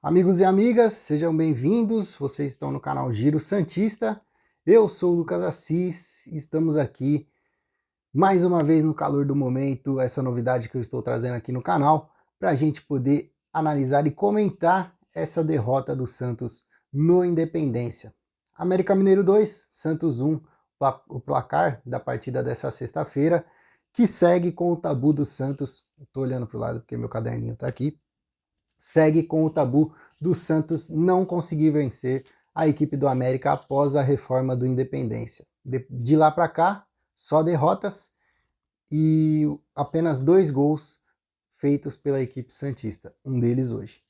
Amigos e amigas, sejam bem-vindos. Vocês estão no canal Giro Santista. Eu sou o Lucas Assis e estamos aqui mais uma vez no calor do momento, essa novidade que eu estou trazendo aqui no canal, para a gente poder analisar e comentar essa derrota do Santos no Independência. América Mineiro 2, Santos 1, o placar da partida dessa sexta-feira, que segue com o tabu do Santos. Estou olhando para o lado porque meu caderninho está aqui. Segue com o tabu do Santos não conseguir vencer a equipe do América após a reforma do Independência. De lá para cá, só derrotas e apenas 2 gols feitos pela equipe santista, um deles hoje.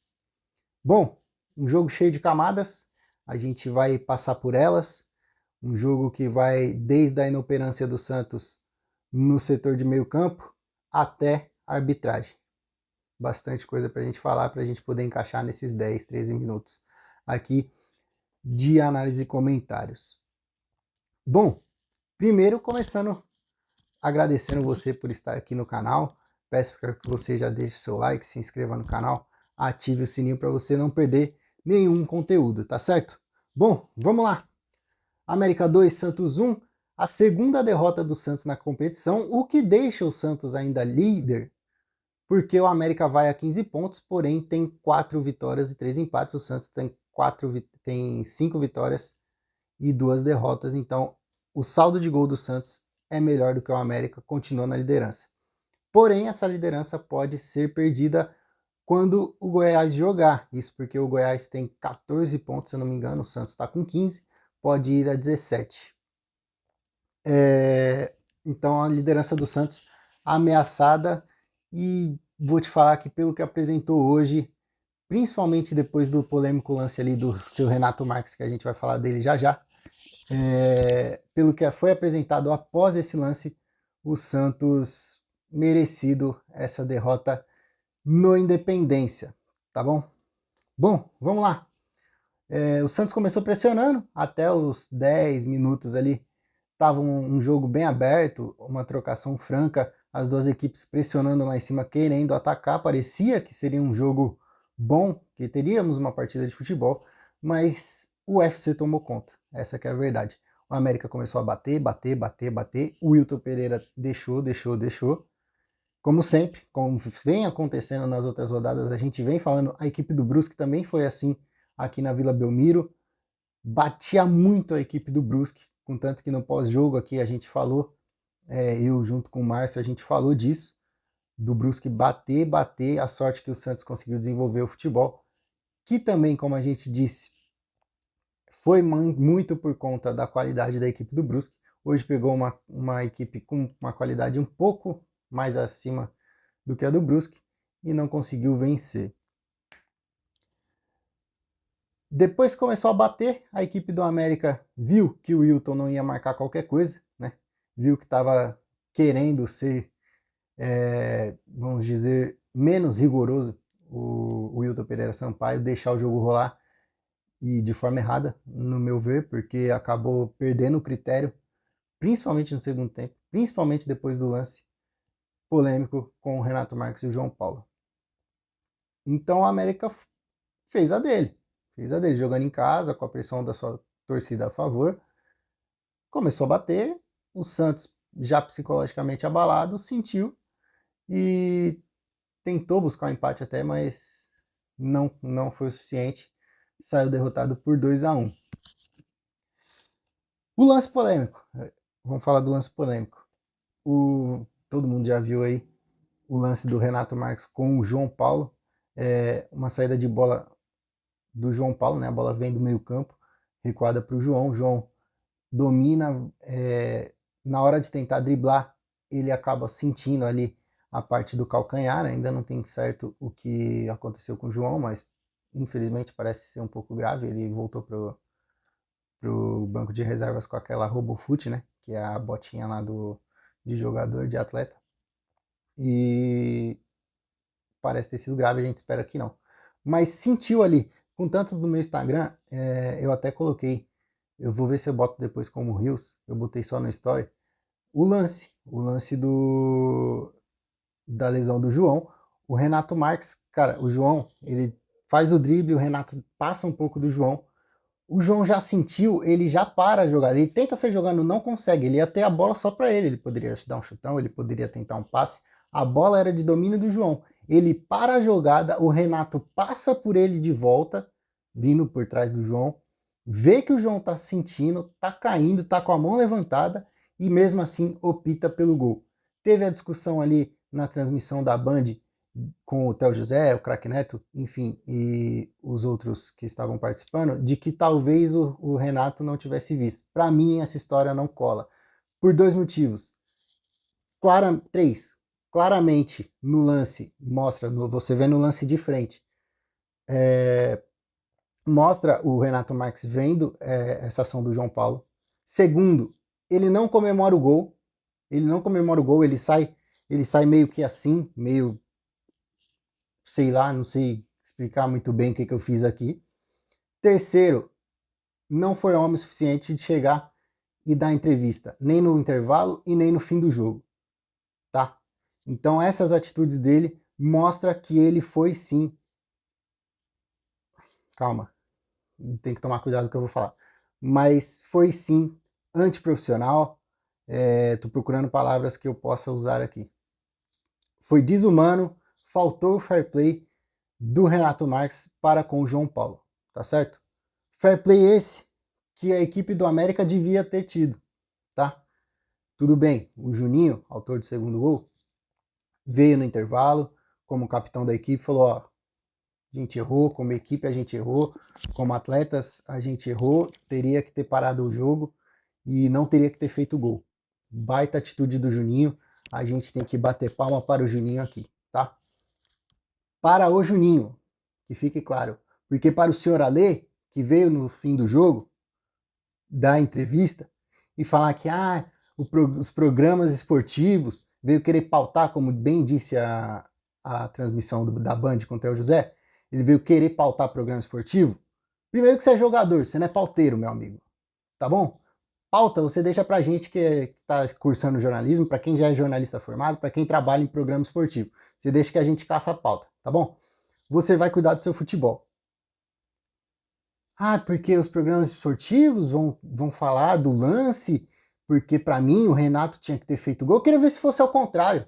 Bom, um jogo cheio de camadas, a gente vai passar por elas, um jogo que vai desde a inoperância do Santos no setor de meio campo até a arbitragem. Bastante coisa para a gente falar, para a gente poder encaixar nesses 10, 13 minutos aqui de análise e comentários. Bom, primeiro começando agradecendo você por estar aqui no canal, peço para que você já deixe seu like, se inscreva no canal, ative o sininho para você não perder nenhum conteúdo, tá certo? Bom, vamos lá! América 2, Santos 1, a segunda derrota do Santos na competição, o que deixa o Santos ainda líder, porque o América vai a 15 pontos, porém tem 4 vitórias e 3 empates, o Santos tem 5 vitórias e 2 derrotas, então o saldo de gol do Santos é melhor do que o América, continua na liderança. Porém, essa liderança pode ser perdida quando o Goiás jogar, isso porque o Goiás tem 14 pontos, se eu não me engano, o Santos está com 15, pode ir a 17. Então a liderança do Santos ameaçada, e vou te falar que pelo que apresentou hoje, principalmente depois do polêmico lance ali do seu Renato Marques, que a gente vai falar dele já já, pelo que foi apresentado após esse lance, o Santos merecido essa derrota no Independência, tá bom? Bom, vamos lá. O Santos começou pressionando até os 10 minutos ali. Tava um jogo bem aberto, uma trocação franca, as duas equipes pressionando lá em cima, querendo atacar. Parecia que seria um jogo bom, que teríamos uma partida de futebol, mas o UFC tomou conta. Essa que é a verdade. O América começou a bater, bater, bater, bater. O Wilton Pereira deixou. Como sempre, como vem acontecendo nas outras rodadas, a gente vem falando, a equipe do Brusque também foi assim aqui na Vila Belmiro. Batia muito a equipe do Brusque, contanto que no pós-jogo aqui a gente falou, eu junto com o Márcio, a gente falou disso, do Brusque bater, a sorte que o Santos conseguiu desenvolver o futebol, que também, como a gente disse, foi muito por conta da qualidade da equipe do Brusque. Hoje pegou uma equipe com uma qualidade um pouco mais acima do que a do Brusque e não conseguiu vencer. Depois que começou a bater, a equipe do América viu que o Wilton não ia marcar qualquer coisa, né? Viu que estava querendo ser, vamos dizer, menos rigoroso o Wilton Pereira Sampaio, deixar o jogo rolar, e de forma errada, no meu ver, porque acabou perdendo o critério, principalmente no segundo tempo, principalmente depois do lance polêmico com o Renato Marques e o João Paulo. Então a América fez a dele, jogando em casa, com a pressão da sua torcida a favor, começou a bater, o Santos, já psicologicamente abalado, sentiu e tentou buscar um empate até, mas não foi o suficiente, saiu derrotado por 2-1. O lance polêmico, vamos falar do lance polêmico. Todo mundo já viu aí o lance do Renato Marques com o João Paulo, uma saída de bola do João Paulo, né? A bola vem do meio campo, recuada para o João domina, na hora de tentar driblar, ele acaba sentindo ali a parte do calcanhar, ainda não tem certo o que aconteceu com o João, mas infelizmente parece ser um pouco grave, ele voltou pro banco de reservas com aquela RoboFoot, né, que é a botinha lá de jogador, de atleta, e parece ter sido grave, a gente espera que não. Mas sentiu ali, contanto no meu Instagram, eu até coloquei, eu vou ver se eu boto depois como Reels, eu botei só na story, o lance da lesão do João. O Renato Marques, cara, o João, ele faz o drible, o Renato passa um pouco do João. O João já sentiu, ele já para a jogada. Ele tenta sair jogando, não consegue. Ele ia ter a bola só para ele. Ele poderia dar um chutão, ele poderia tentar um passe. A bola era de domínio do João. Ele para a jogada, o Renato passa por ele de volta, vindo por trás do João. Vê que o João tá sentindo, tá caindo, tá com a mão levantada e mesmo assim opta pelo gol. Teve a discussão ali na transmissão da Band com o Theo José, o Craque Neto, enfim, e os outros que estavam participando, de que talvez o Renato não tivesse visto. Para mim, essa história não cola. Por dois motivos. Três. Claramente, no lance, mostra, você vê no lance de frente, mostra o Renato Marques vendo essa ação do João Paulo. Segundo, ele não comemora o gol. Ele não comemora o gol, ele sai meio que assim, meio, sei lá, não sei explicar muito bem o que eu fiz aqui. Terceiro, não foi homem suficiente de chegar e dar entrevista, nem no intervalo e nem no fim do jogo, tá? Então essas atitudes dele mostram que ele foi sim... Calma, tem que tomar cuidado com o que eu vou falar. Mas foi sim antiprofissional. Tô procurando palavras que eu possa usar aqui. Foi desumano, faltou o fair play do Renato Marques para com o João Paulo, tá certo? Fair play esse que a equipe do América devia ter tido, tá? Tudo bem, o Juninho, autor do segundo gol, veio no intervalo como capitão da equipe, falou, ó, a gente errou, como equipe a gente errou, como atletas a gente errou, teria que ter parado o jogo e não teria que ter feito gol. Baita atitude do Juninho, a gente tem que bater palma para o Juninho aqui, tá? Para o Juninho, que fique claro, porque para o senhor Alê, que veio no fim do jogo, dar entrevista e falar que os programas esportivos, veio querer pautar, como bem disse a transmissão da Band com o Theo José, ele veio querer pautar programa esportivo. Primeiro que você é jogador, você não é pauteiro, meu amigo, tá bom? Pauta você deixa pra gente que está cursando jornalismo, para quem já é jornalista formado, para quem trabalha em programa esportivo. Você deixa que a gente caça a pauta, tá bom? Você vai cuidar do seu futebol. Porque os programas esportivos vão falar do lance, porque para mim o Renato tinha que ter feito gol. Eu queria ver se fosse ao contrário,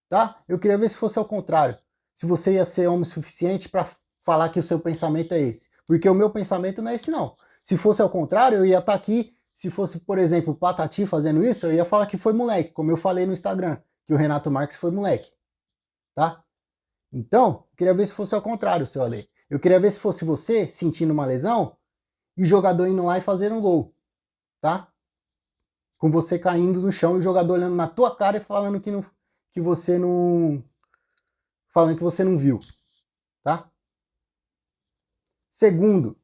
tá? Eu queria ver se fosse ao contrário. Se você ia ser homem suficiente para falar que o seu pensamento é esse. Porque o meu pensamento não é esse, não. Se fosse ao contrário, eu ia estar aqui. Se fosse, por exemplo, o Patati fazendo isso, eu ia falar que foi moleque, como eu falei no Instagram, que o Renato Marques foi moleque, tá? Então, eu queria ver se fosse ao contrário, seu Ale. Eu queria ver se fosse você sentindo uma lesão e o jogador indo lá e fazendo um gol, tá? Com você caindo no chão e o jogador olhando na tua cara e falando que você não... Falando que você não viu, tá? Segundo,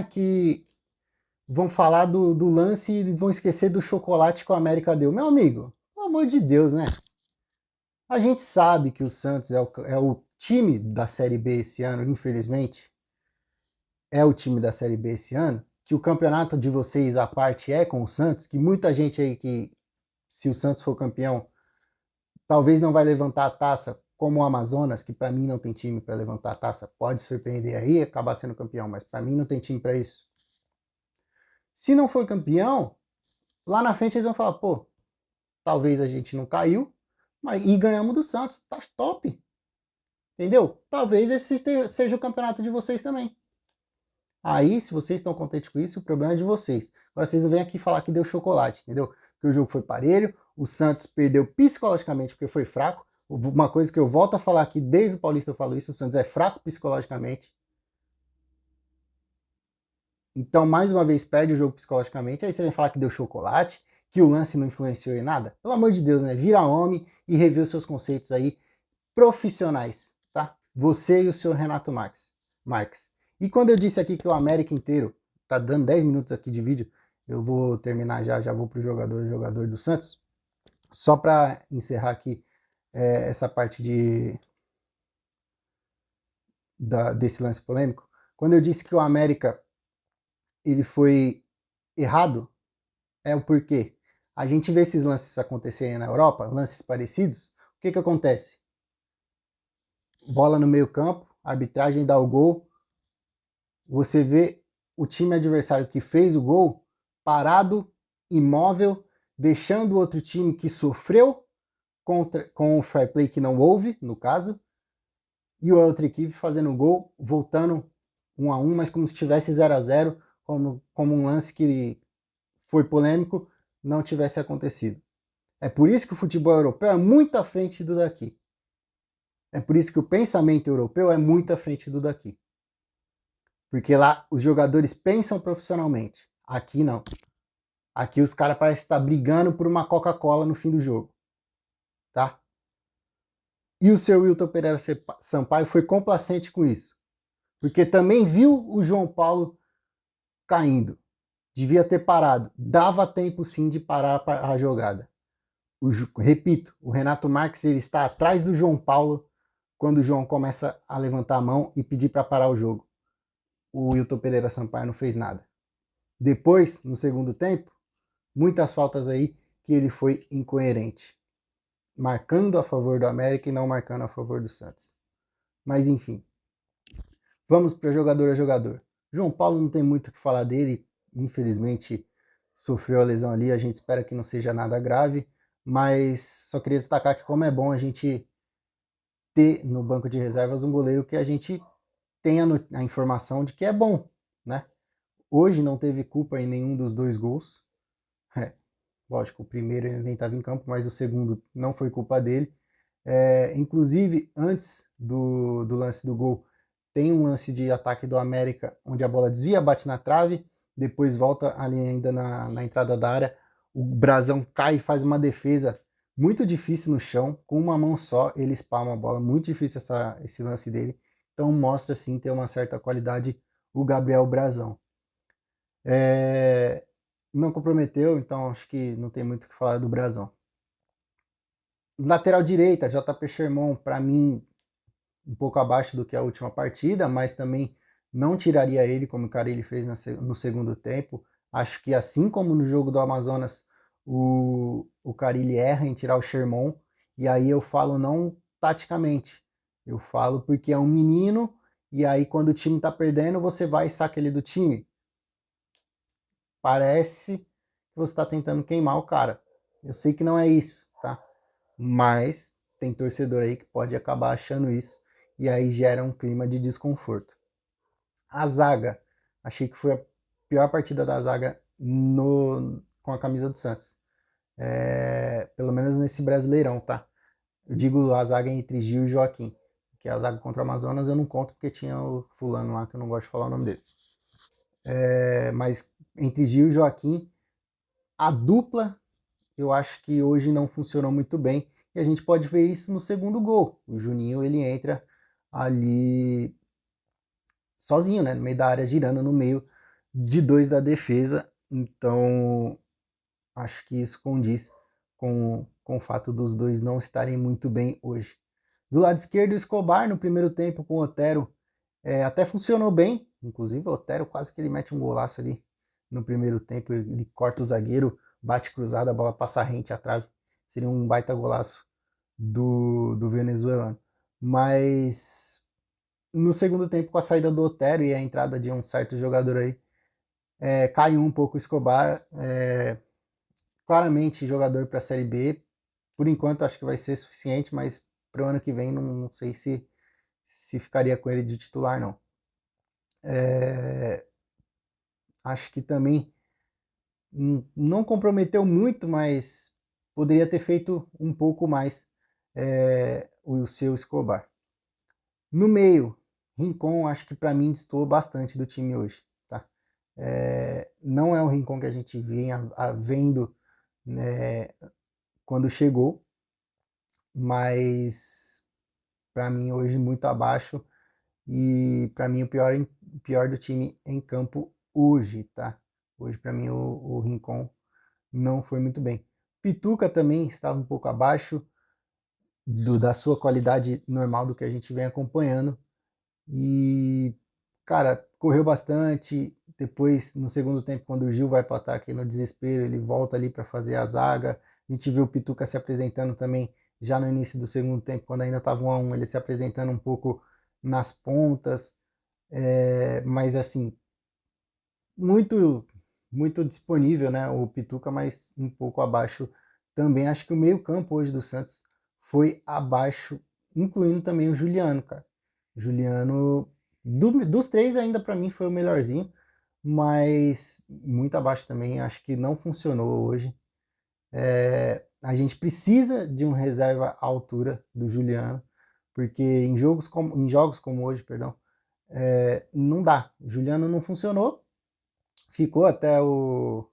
que vão falar do lance e vão esquecer do chocolate que o América deu. Meu amigo, pelo amor de Deus, né? A gente sabe que o Santos é o time da Série B esse ano, infelizmente. É o time da Série B esse ano. Que o campeonato de vocês, à parte, é com o Santos. Que muita gente aí que, se o Santos for campeão, talvez não vai levantar a taça como o Amazonas, que para mim não tem time para levantar a taça. Pode surpreender aí e acabar sendo campeão, mas para mim não tem time para isso. Se não for campeão, lá na frente eles vão falar, pô, talvez a gente não caiu, e ganhamos do Santos, tá top. Entendeu? Talvez esse seja o campeonato de vocês também. Aí, se vocês estão contentes com isso, o problema é de vocês. Agora vocês não vêm aqui falar que deu chocolate, entendeu? Que o jogo foi parelho, o Santos perdeu psicologicamente porque foi fraco. Uma coisa que eu volto a falar aqui, desde o Paulista eu falo isso, o Santos é fraco psicologicamente. Então, mais uma vez, perde o jogo psicologicamente. Aí você vem falar que deu chocolate, que o lance não influenciou em nada. Pelo amor de Deus, né? Vira homem e revê os seus conceitos aí profissionais, tá? Você e o senhor Renato Marques. E quando eu disse aqui que o América inteiro, tá dando 10 minutos aqui de vídeo, eu vou terminar já vou pro jogador do Santos. Só para encerrar aqui essa parte desse lance polêmico. Quando eu disse que o América ele foi errado, é o porquê. A gente vê esses lances acontecerem na Europa, lances parecidos, o que acontece? Bola no meio campo, a arbitragem dá o gol, você vê o time adversário que fez o gol parado, imóvel, deixando o outro time que sofreu com o fair play que não houve, no caso, e a outra equipe fazendo o gol, voltando 1-1, mas como se estivesse 0-0, como um lance que foi polêmico, não tivesse acontecido. É por isso que o futebol europeu é muito à frente do daqui. É por isso que o pensamento europeu é muito à frente do daqui. Porque lá os jogadores pensam profissionalmente. Aqui não. Aqui os caras parecem estar brigando por uma Coca-Cola no fim do jogo. Tá? E o seu Wilton Pereira Sampaio foi complacente com isso. Porque também viu o João Paulo caindo. Devia ter parado. Dava tempo sim de parar a jogada. Repito, o Renato Marques ele está atrás do João Paulo quando o João começa a levantar a mão e pedir para parar o jogo. O Wilton Pereira Sampaio não fez nada. Depois, no segundo tempo, muitas faltas aí que ele foi incoerente, marcando a favor do América e não marcando a favor do Santos. Mas enfim, vamos para jogador a jogador. João Paulo não tem muito o que falar dele, infelizmente sofreu a lesão ali, a gente espera que não seja nada grave, mas só queria destacar que como é bom a gente ter no banco de reservas um goleiro que a gente tenha a informação de que é bom, né? Hoje não teve culpa em nenhum dos dois gols. Lógico, o primeiro ele nem estava em campo, mas o segundo não foi culpa dele. Inclusive, antes do lance do gol, tem um lance de ataque do América, onde a bola desvia, bate na trave, depois volta ali ainda na entrada da área. O Brasão cai e faz uma defesa muito difícil no chão, com uma mão só, ele espalma a bola. Muito difícil esse lance dele. Então mostra sim ter uma certa qualidade o Gabriel Brasão. Não comprometeu, então acho que não tem muito o que falar do Brasão. Lateral direita, JP Sherman, para mim, um pouco abaixo do que a última partida, mas também não tiraria ele como o Carille fez no segundo tempo. Acho que assim como no jogo do Amazonas, o Carille erra em tirar o Sherman, e aí eu falo não taticamente, eu falo porque é um menino, e aí quando o time tá perdendo, você vai e saca ele do time. Parece que você está tentando queimar o cara. Eu sei que não é isso, tá? Mas tem torcedor aí que pode acabar achando isso e aí gera um clima de desconforto. A zaga, achei que foi a pior partida da zaga com a camisa do Santos. Pelo menos nesse Brasileirão, tá? Eu digo a zaga entre Gil e Joaquim, que a zaga contra o Amazonas eu não conto porque tinha o fulano lá que eu não gosto de falar o nome dele. Mas entre Gil e Joaquim, a dupla eu acho que hoje não funcionou muito bem e a gente pode ver isso no segundo gol. O Juninho ele entra ali sozinho, né, no meio da área, girando no meio de dois da defesa. Então acho que isso condiz com o fato dos dois não estarem muito bem hoje. Do lado esquerdo, o Escobar no primeiro tempo com o Otero até funcionou bem. Inclusive o Otero quase que ele mete um golaço ali no primeiro tempo. Ele corta o zagueiro, bate cruzado, a bola passa rente à trave. Seria um baita golaço do venezuelano. Mas no segundo tempo, com a saída do Otero e a entrada de um certo jogador aí, caiu um pouco o Escobar. Claramente jogador para a Série B. Por enquanto acho que vai ser suficiente, mas para o ano que vem não sei se ficaria com ele de titular, não. Acho que também não comprometeu muito, mas poderia ter feito um pouco mais o seu Escobar. No meio, Rincon, acho que para mim destoou bastante do time hoje. Tá? Não é o Rincon que a gente vinha vendo, né, quando chegou, mas para mim hoje muito abaixo e para mim o pior do time em campo hoje, tá? Hoje para mim o Rincon não foi muito bem. Pituca também estava um pouco abaixo da sua qualidade normal do que a gente vem acompanhando. E, cara, correu bastante. Depois, no segundo tempo, quando o Gil vai para o ataque no desespero, ele volta ali para fazer a zaga. A gente viu o Pituca se apresentando também já no início do segundo tempo, quando ainda estava 1-1, ele se apresentando um pouco nas pontas, mas assim, muito, muito disponível, né? O Pituca, mas um pouco abaixo também. Acho que o meio-campo hoje do Santos foi abaixo, incluindo também o Juliano, cara. Juliano, dos três, ainda para mim foi o melhorzinho, mas muito abaixo também. Acho que não funcionou hoje. A gente precisa de um reserva à altura do Juliano, porque em jogos como hoje, perdão, não dá. O Juliano não funcionou, ficou até o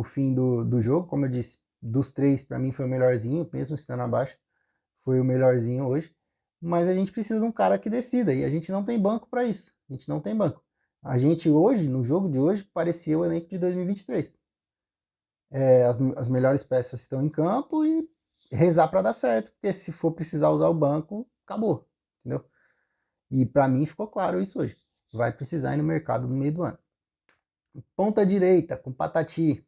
fim do jogo, como eu disse, dos três, para mim foi o melhorzinho, mesmo estando abaixo, foi o melhorzinho hoje. Mas a gente precisa de um cara que decida, e a gente não tem banco para isso. A gente não tem banco. A gente hoje, no jogo de hoje, parecia o elenco de 2023. As melhores peças estão em campo e rezar para dar certo, porque se for precisar usar o banco, acabou, entendeu? E para mim ficou claro isso hoje. Vai precisar ir no mercado no meio do ano. Ponta direita, com Patati,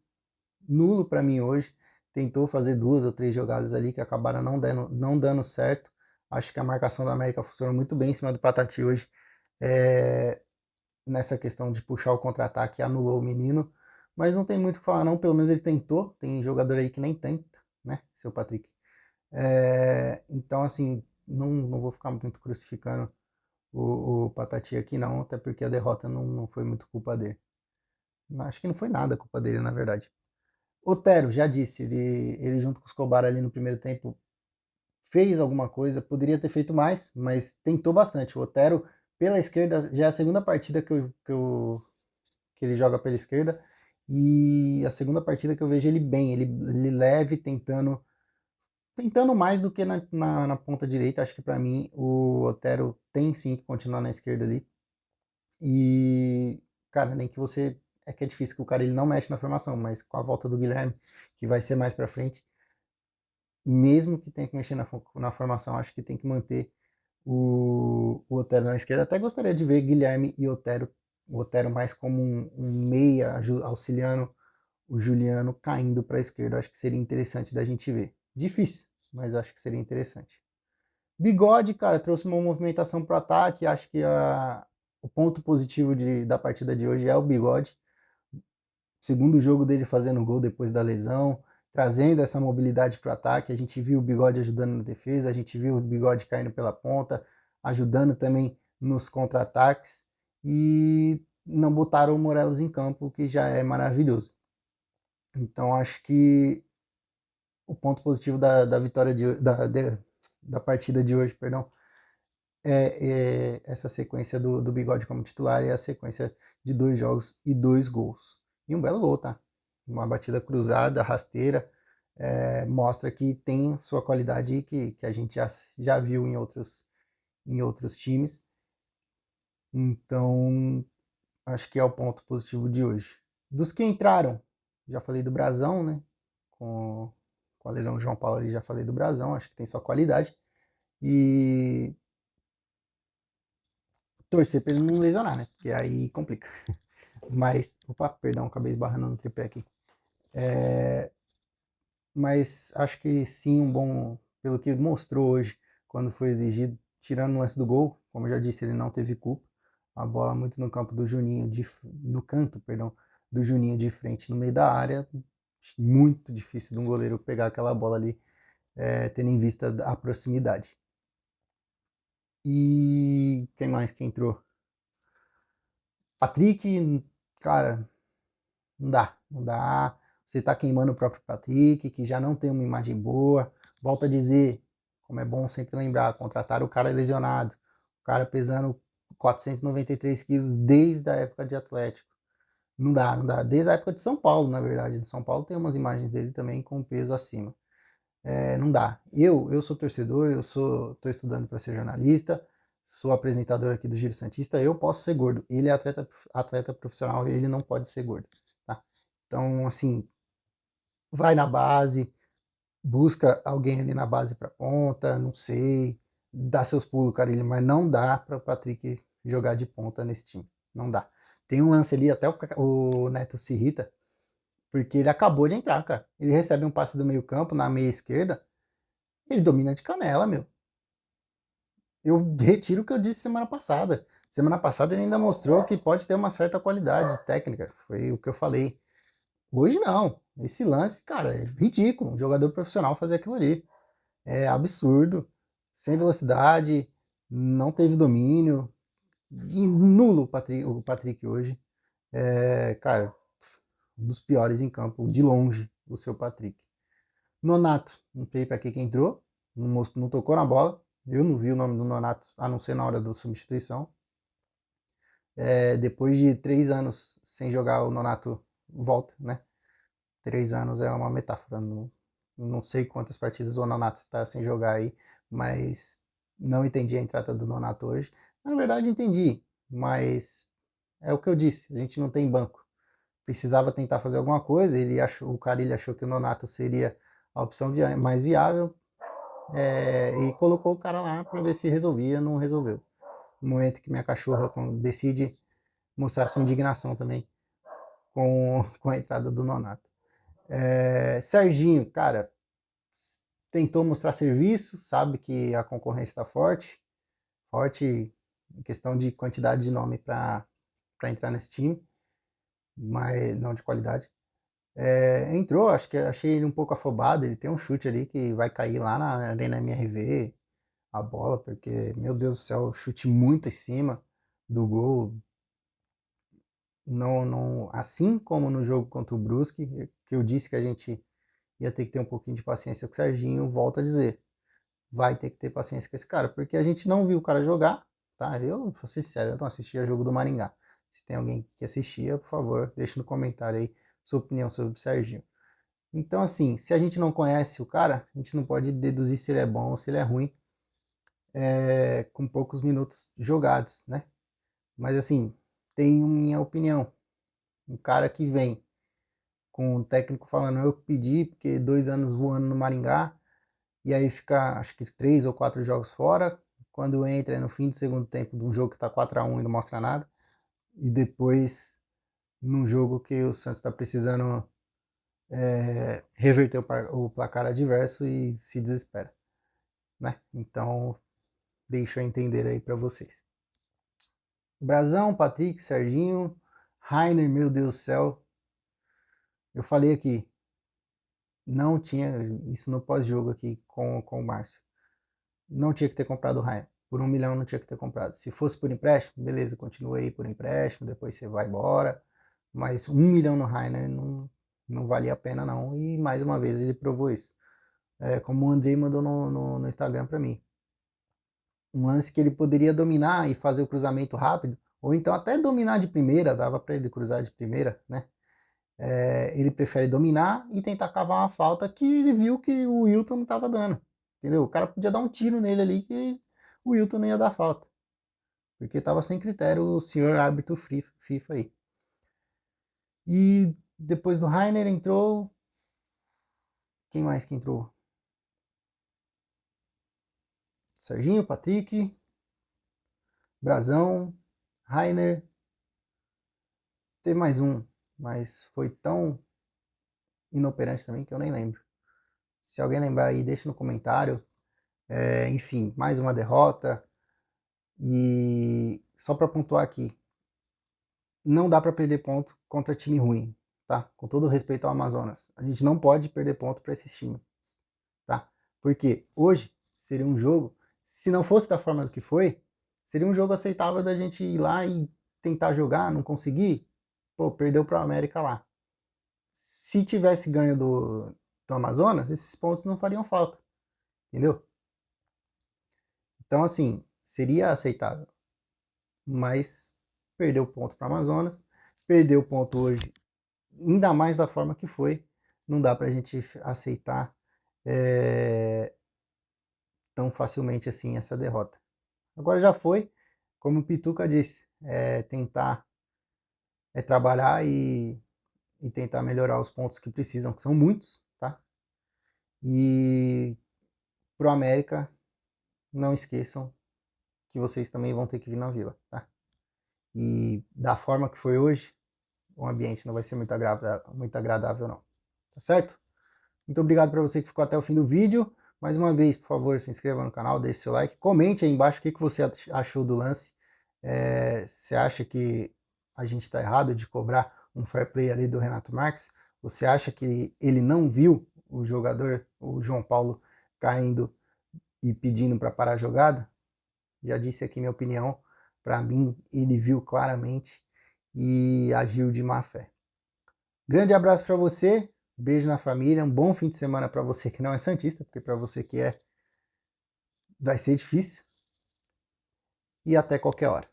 nulo para mim hoje. Tentou fazer 2 ou 3 jogadas ali que acabaram não dando certo. Acho que a marcação da América funcionou muito bem em cima do Patati hoje. Nessa questão de puxar o contra-ataque, anulou o menino. Mas não tem muito o que falar, não. Pelo menos ele tentou. Tem jogador aí que nem tenta, né, seu Patrick? Então, assim, não vou ficar muito crucificando o Patati aqui, não. Até porque a derrota não foi muito culpa dele. Acho que não foi nada culpa dele, na verdade. Otero, já disse, ele junto com os Escobar ali no primeiro tempo fez alguma coisa, poderia ter feito mais, mas tentou bastante. O Otero, pela esquerda, já é a segunda partida que ele joga pela esquerda, e a segunda partida que eu vejo ele bem, ele leve, tentando mais do que na ponta direita. Acho que para mim o Otero tem sim que continuar na esquerda ali. E, cara, nem que você. É que é difícil que o cara ele não mexe na formação, mas com a volta do Guilherme, que vai ser mais para frente, mesmo que tenha que mexer na formação, acho que tem que manter o Otero na esquerda. Até gostaria de ver Guilherme e Otero, o Otero mais como um meia auxiliando o Juliano caindo para a esquerda. Acho que seria interessante da gente ver. Difícil, mas acho que seria interessante. Bigode, cara, trouxe uma movimentação para o ataque. Acho que o ponto positivo da partida de hoje é o Bigode. Segundo jogo dele fazendo gol depois da lesão, trazendo essa mobilidade para o ataque. A gente viu o Bigode ajudando na defesa, a gente viu o Bigode caindo pela ponta, ajudando também nos contra-ataques. E não botaram o Morelos em campo, o que já é maravilhoso. Então acho que o ponto positivo da vitória da partida de hoje, perdão, é essa sequência do Bigode como titular e a sequência de 2 jogos e 2 gols. E um belo gol, tá? Uma batida cruzada, rasteira, mostra que tem sua qualidade que a gente já viu em outros times. Então, acho que é o ponto positivo de hoje. Dos que entraram, já falei do Brasão, né? Com a lesão do João Paulo ali, já falei do Brasão, acho que tem sua qualidade. E torcer para ele não lesionar, né? Porque aí complica. Mas, opa, perdão, acabei esbarrando no tripé aqui. Mas acho que sim, pelo que mostrou hoje, quando foi exigido, tirando o lance do gol, como eu já disse, ele não teve culpa. A bola muito no campo do Juninho, no canto, perdão, do Juninho de frente no meio da área. Muito difícil de um goleiro pegar aquela bola ali, tendo em vista a proximidade. E quem mais que entrou? Patrick, cara, não dá. Você tá queimando o próprio Patrick, que já não tem uma imagem boa. Volto a dizer, como é bom sempre lembrar, contrataram o cara lesionado, o cara pesando 493 quilos desde a época de Atlético. Não dá. Desde a época de São Paulo, na verdade. De São Paulo tem umas imagens dele também com peso acima. Não dá. Eu sou torcedor, tô estudando para ser jornalista, sou apresentador aqui do Giro Santista, eu posso ser gordo. Ele é atleta profissional e ele não pode ser gordo. Tá? Então, assim, vai na base, busca alguém ali na base para ponta, não sei, dá seus pulos, Carilho, mas não dá para o Patrick jogar de ponta nesse time. Não dá. Tem um lance ali, até o Neto se irrita, porque ele acabou de entrar, cara. Ele recebe um passe do meio campo na meia esquerda, ele domina de canela, meu. eu retiro o que eu disse semana passada. Semana passada ele ainda mostrou que pode ter uma certa qualidade técnica, foi o que eu falei. Hoje não. Esse lance, cara, é ridículo. Um jogador profissional fazer aquilo ali. É absurdo. Sem velocidade, não teve domínio. E nulo o Patrick hoje. É, cara, um dos piores em campo, de longe, o seu Patrick. Nonato, não sei para que entrou, não tocou na bola. Eu não vi o nome do Nonato, a não ser na hora da substituição. Depois de 3 anos sem jogar, o Nonato volta, né? 3 anos é uma metáfora. Não sei quantas partidas o Nonato está sem jogar aí, mas não entendi a entrada do Nonato hoje. Na verdade, entendi, mas é o que eu disse, a gente não tem banco. Precisava tentar fazer alguma coisa, o Carille achou que o Nonato seria a opção mais viável, e colocou o cara lá para ver se resolvia, não resolveu. No momento que minha cachorra decide mostrar sua indignação também com a entrada do Nonato. Serginho, cara, tentou mostrar serviço, sabe que a concorrência está forte, forte em questão de quantidade de nome para entrar nesse time, mas não de qualidade. Entrou, acho que achei ele um pouco afobado, ele tem um chute ali que vai cair lá na Arena MRV, a bola, porque, meu Deus do céu, chute muito em cima do gol. Não, não, assim como no jogo contra o Brusque, que eu disse que a gente ia ter que ter um pouquinho de paciência com o Serginho, volto a dizer, vai ter que ter paciência com esse cara, porque a gente não viu o cara jogar, tá? Eu, vou ser sincero, eu não assistia jogo do Maringá. Se tem alguém que assistia, por favor, deixa no comentário aí sua opinião sobre o Serginho. Então, assim, se a gente não conhece o cara, a gente não pode deduzir se ele é bom ou se ele é ruim, com poucos minutos jogados, né? Mas, assim, tenho minha opinião. Um cara que vem com o técnico falando, eu pedi, porque 2 anos voando no Maringá, e aí fica, acho que 3 ou 4 jogos fora, quando entra no fim do segundo tempo de um jogo que tá 4-1 e não mostra nada, e depois num jogo que o Santos está precisando reverter o placar adverso e se desespera, né? Então, deixa eu entender aí para vocês. Brazão, Patrick, Serginho, Rainer, meu Deus do céu. Eu falei aqui, não tinha, isso no pós-jogo aqui com o Márcio, não tinha que ter comprado o Rainer. Por 1 milhão não tinha que ter comprado. Se fosse por empréstimo, beleza, continua aí por empréstimo, depois você vai embora. Mas 1 milhão no Rainer não valia a pena não. E mais uma vez ele provou isso. Como o Andrei mandou no Instagram para mim. Um lance que ele poderia dominar e fazer o cruzamento rápido, ou então até dominar de primeira, dava para ele cruzar de primeira, né? Ele prefere dominar e tentar cavar uma falta que ele viu que o Wilton não estava dando. Entendeu? O cara podia dar um tiro nele ali que o Wilton não ia dar falta. Porque estava sem critério o senhor árbitro FIFA aí. E depois do Rainer entrou. Quem mais que entrou? Serginho, Patrick, Brazão, Rainer. Teve mais um, mas foi tão inoperante também que eu nem lembro. Se alguém lembrar aí, deixa no comentário. Enfim, mais uma derrota. E só para pontuar aqui, não dá para perder ponto contra time ruim, tá? Com todo respeito ao Amazonas. A gente não pode perder ponto para esses times, tá? Porque hoje seria um jogo, se não fosse da forma que foi, seria um jogo aceitável da gente ir lá e tentar jogar, não conseguir, pô, perdeu para o América lá. Se tivesse ganho do Amazonas, esses pontos não fariam falta, entendeu? Então, assim, seria aceitável. Mas perdeu ponto para o Amazonas, perdeu ponto hoje, ainda mais da forma que foi, não dá para a gente aceitar tão facilmente assim essa derrota. Agora já foi, como o Pituca disse, tentar trabalhar e tentar melhorar os pontos que precisam, que são muitos, tá? E pro América, não esqueçam que vocês também vão ter que vir na Vila, tá? E da forma que foi hoje, o ambiente não vai ser muito agradável não, tá certo? Muito obrigado para você que ficou até o fim do vídeo. Mais uma vez, por favor, se inscreva no canal, deixe seu like, comente aí embaixo o que você achou do lance. Você acha que a gente está errado de cobrar um fair play ali do Renato Marques? Você acha que ele não viu o jogador, o João Paulo, caindo e pedindo para parar a jogada? Já disse aqui minha opinião. Para mim, ele viu claramente e agiu de má fé. Grande abraço para você, beijo na família, um bom fim de semana para você que não é santista, porque para você que é, vai ser difícil. E até qualquer hora.